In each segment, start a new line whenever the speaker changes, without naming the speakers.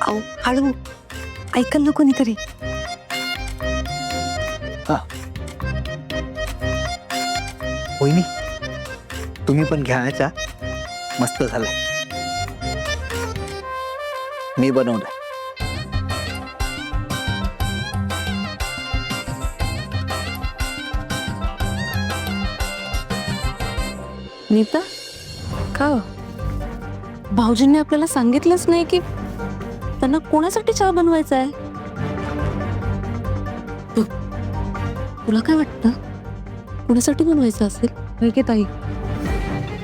अहो हळू ऐकल ना कोणीतरी.
वहिनी तुम्ही पण घ्या चहा. मस्त झालंय. मी बनवलंय.
नीता का भाऊजींनी आपल्याला सांगितलंच नाही की त्यांना कोणासाठी चहा बनवायचा आहे. तुला काय वाटतं कोणासाठी बनवायचं असेल की ताई?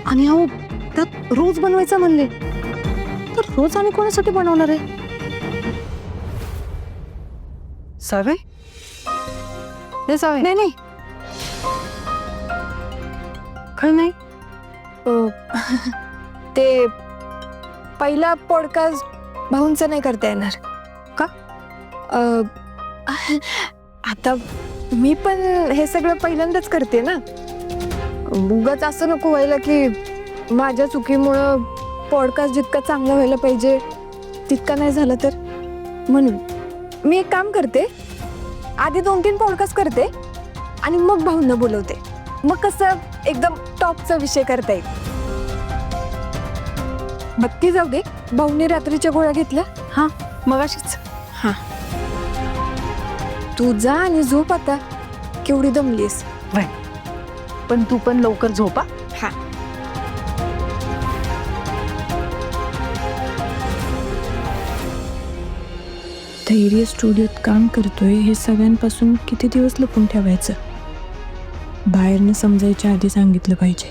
आणि अहो त्यात रोज बनवायचा म्हणले तर रोज आणि कोणासाठी बनवणार आहे?
सावे हे सावे
नाही नाही
काय नाही.
ते पहिला पॉडकास्ट भाऊंचा नाही करता येणार
का?
आता मी पण हे सगळं पहिल्यांदाच करते ना. उगाच असं नको व्हायला की माझ्या चुकीमुळं पॉडकास्ट जितका चांगला व्हायला पाहिजे तितका नाही झाला तर. म्हणून मी एक काम करते, आधी 2-3 पॉडकास्ट करते आणि मग भाऊंना बोलवते. मग कसं एकदम टॉपचा विषय करता येईल. बत्ती जाऊ दे, भाऊने रात्रीच्या गोळ्या घेतल्या.
हा मग अशीच.
हा तू जा आणि झोप आता, केवढी दमलीस.
पण तू पण लवकर झोपा.
हा
धैर्य स्टुडिओत काम करतोय हे सगळ्यांपासून किती दिवस लपून ठेवायचं? बाहेरनं समजायच्या आधी सांगितलं पाहिजे.